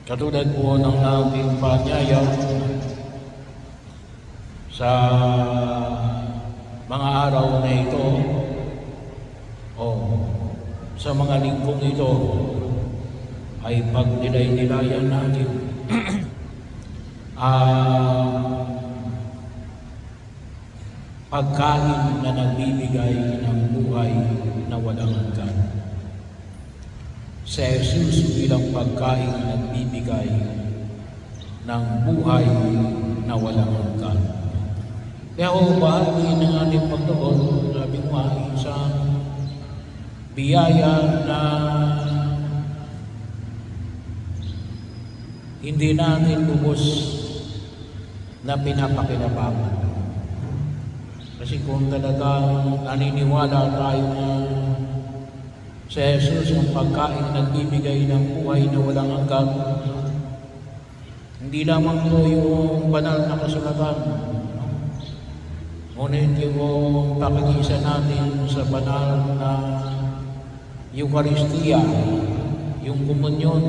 Katulad po ng ating panyaya sa mga araw na ito o sa mga linggong ito ay pagnilayan natin pagkain na nagbibigay ng buhay na walang hanggan. Si Jesus bilang pagkain na nagbibigay ng buhay na walang hanggan. Kaya bahagi ng ating Panginoon, sabi ko isang biyaya na hindi natin lubos na pinapakinabangan. Kasi kung talagang naniniwala tayo na si Jesus ang pagkain nagbibigay ng buhay na walang hanggan, hindi lamang po yung banal na kasulatan, ngunit yung pakikisa natin sa banal na Eucharistia, yung komunyon,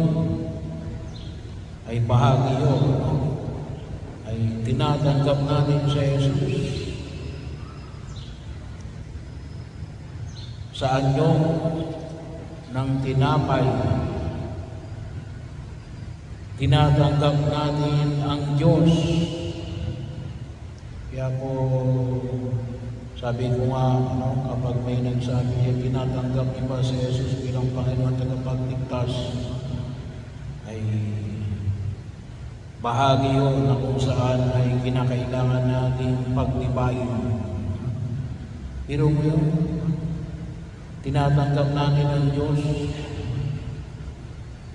ay bahagi yun, ay tinatanggap natin sa Jesus. Sa anyo ng tinapay, tinatanggap natin ang Diyos. Kaya po, sabi ko nga, kapag may nagsabi, tinatanggap niyo ba si Jesus bilang Panginoon tagapagligtas, ay bahagi yun na kung saan ay kinakailangan natin pagtibayin. Pero mo yun, tinatanggap natin ang Diyos.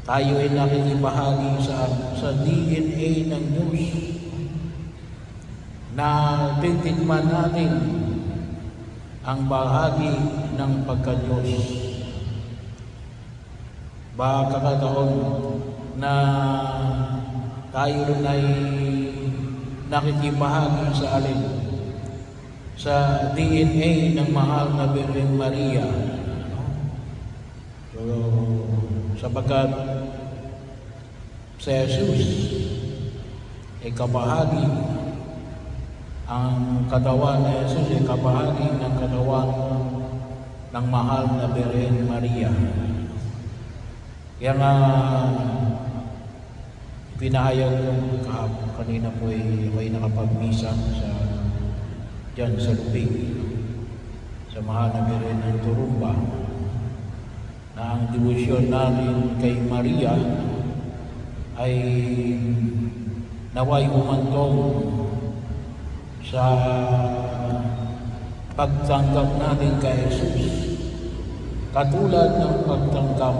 Tayo ay nakikibahagi sa DNA ng Diyos na titikman natin ang bahagi ng pagka-Diyos. Baka kakataon na tayo rin ay nakikibahagi sa alin? Sa DNA ng mahal na Birhen Maria. So, sapagkat si Jesus ay kabahagi, ang katawan ni Jesus ay kabahagi ng katawan ng mahal na Birhen Maria. Kaya nga pinahayag ko kanina po ay nakapagmisa diyan sa lubig sa mahal na Birhen ng Turumba, na ang debosyon natin kay Maria ay naway umantong sa pagtanggap natin kay Jesus katulad ng pagtanggap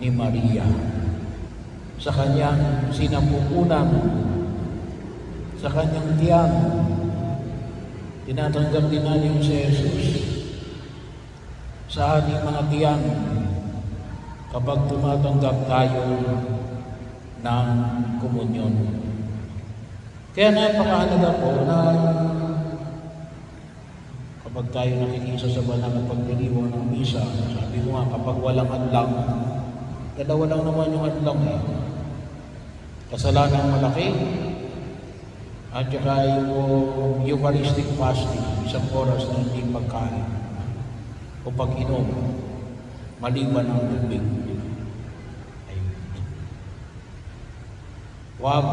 ni Maria sa kanyang sinapupunan, sa kanyang tiyan. Tinatanggap din natin si Jesus sa ating mga tiyan kapag tumatanggap tayo ng komunyon. Kaya napakahalaga po na kapag tayo nakikisa sa banal na pagdiriwang ng misa, sabi ko nga, kapag walang hadlang, dalawa lang naman yung hadlang kasalanang malaki, at saka yung Eucharistic fasting, isang oras na hindi pagkain o pag-inom, maliban ng tubig. Wag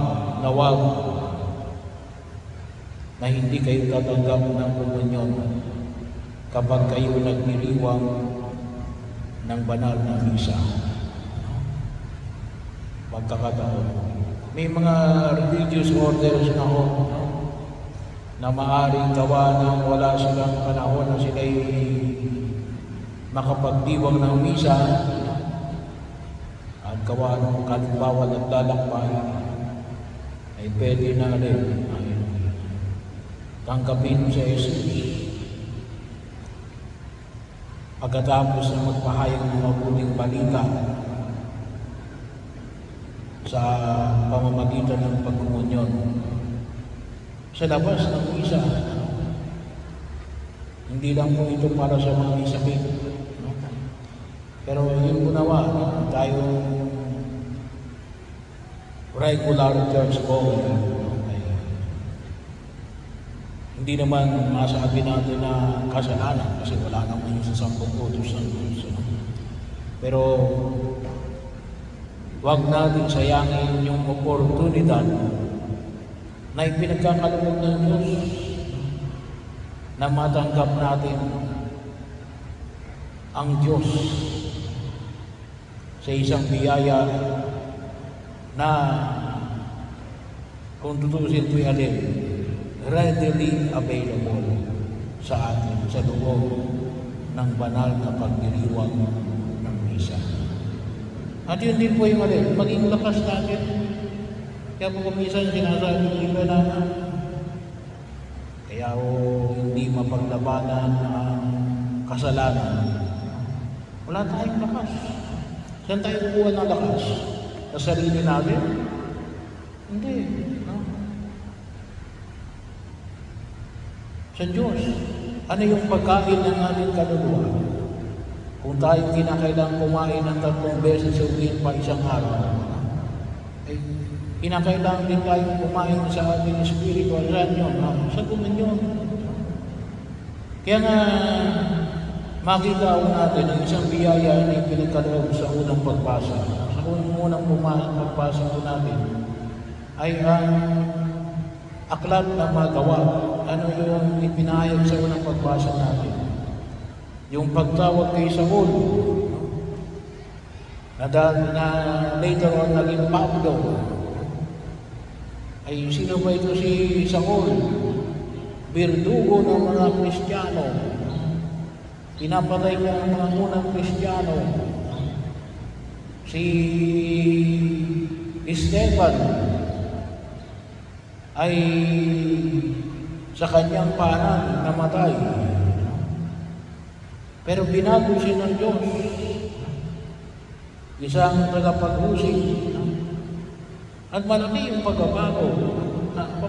na hindi kayo tatanggap ng komunyon kapag kayo nagdiriwang ng banal na misa. Pagkakataon. May mga religious orders na maaaring gawa ng wala silang panahon na sila'y makapagdiwang ng misa at gawa ng kalimbawa at lalakbay, ay pwede na rin tanggapin sa Jesus pagkatapos na magpahayag ng mabuting balita sa pamamagitan ng pagkomunyon sa labas ng misa. Hindi lang po ito para sa mga may sakit, pero yun po nawa tayo regular church goer, ay hindi naman masabi natin na kasalanan kasi wala naman yung sa 10 utos ng Diyos. Pero huwag natin sayangin yung oportunidad na ipinagkakaloob ng Diyos na matanggap natin ang Diyos sa isang biyaya na kung tutusin ito'y alin, readily available sa atin sa loob ng banal na pagdiriwang ng misa. At yun din po yung alin, maging lakas natin. Kaya po minsan sinasabi ng iba na kaya hindi mapaglabanan ang kasalanan. Wala tayong lakas. Saan tayo kukuha ng lakas? Sa sarili natin? Hindi. No? Sa Diyos. Ano yung pagkain ng ating kaluluwa? Kung tayo kinakailangan kumain ng 3 beses sa ulit pa isang araw, ay kinakailangan din tayong kumain sa ating spiritual. Saan yun? Sa kuman yun. Kaya nga, makita ko natin ang isang biyaya na ipinagkaloob sa unang pagbasa. Sa unang pagbasa ko natin ay ang aklat na magawa. Ano yung ipinahayag sa unang pagbasa natin? Yung pagtawag kay Saul na later on naging Pablo. Ay sino ba ito si Saul? Birdugo ng mga Kristiyano. Pinapatay niya ang mga unang Kristiyano. Si Esteban ay sa kanyang panan namatay. Pero binago siya ng Diyos. Isang tagapag-usig. At malaki yung pagbabago.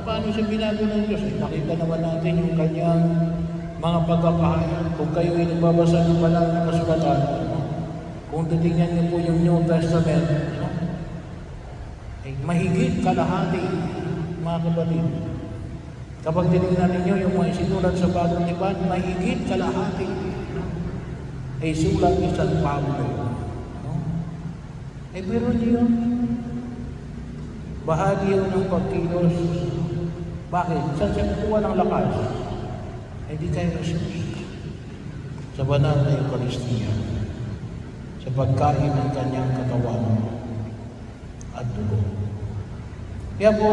Paano siya binago ng Diyos? Nakita naman natin yung kanyang mga pagkakahayag. Kung kayo ay nagbabasa ng banal na kasulatan, kung titingnan niyo po yung New Testament, mahigit kalahati, mga kapatid. Kapag tinignan ninyo yung mga sinulat sa Bagong Tipan, mahigit kalahati ay sulat ni San Pablo. Pero niyo, bahagi yun ng pagkilos. Bakit? Saan siya kukuha ng lakas? Hindi kay Jesus. Sa banal na Eucharistia, sa pagkain ng kanyang katawan at dugo. Kaya po,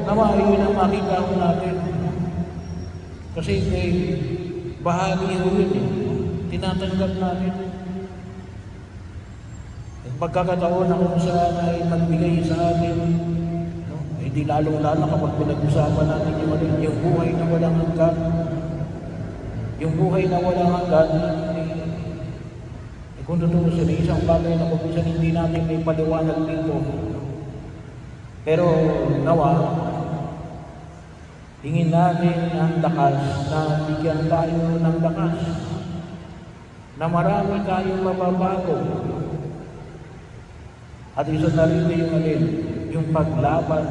naman yun ang makita ko natin. Kasi bahagi yun tinatanggap natin. At pagkakataon na kung saan ay magbigay sa atin, hindi lalong-lalo kapag pinag-usapan natin yung buhay na walang hanggan. Yung buhay na walang hanggan, kung totoo sa isang bagay na kung saan hindi natin may paliwanag dito. Pero nawa, tingin natin ang lakas na bigyan tayo ng lakas na marami tayong mababago. At isa na rin yung alin, yung paglaban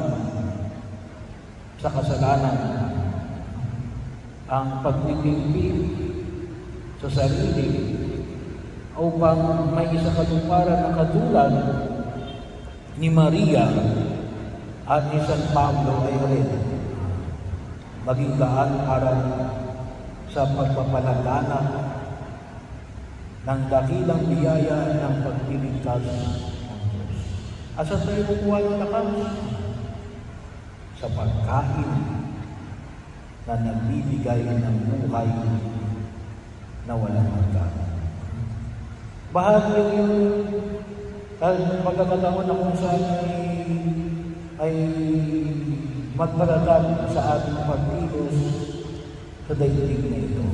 sa kasalanan, ang pagtitimpid sa sarili upang may isa katuparan na katulad ni Maria at ni San Pablo ay alin, maging daan para sa pagpapalaganap ng dakilang biyaya ng pagtiligtas ng Diyos. Asa tayo kukuha ng lakas? Sa pagkain na nagbibigay ng buhay na walang hanggan. Bahagi yung pagkakataon na kung saan ay magparatag sa ating pagkilos sa daigdig na ito.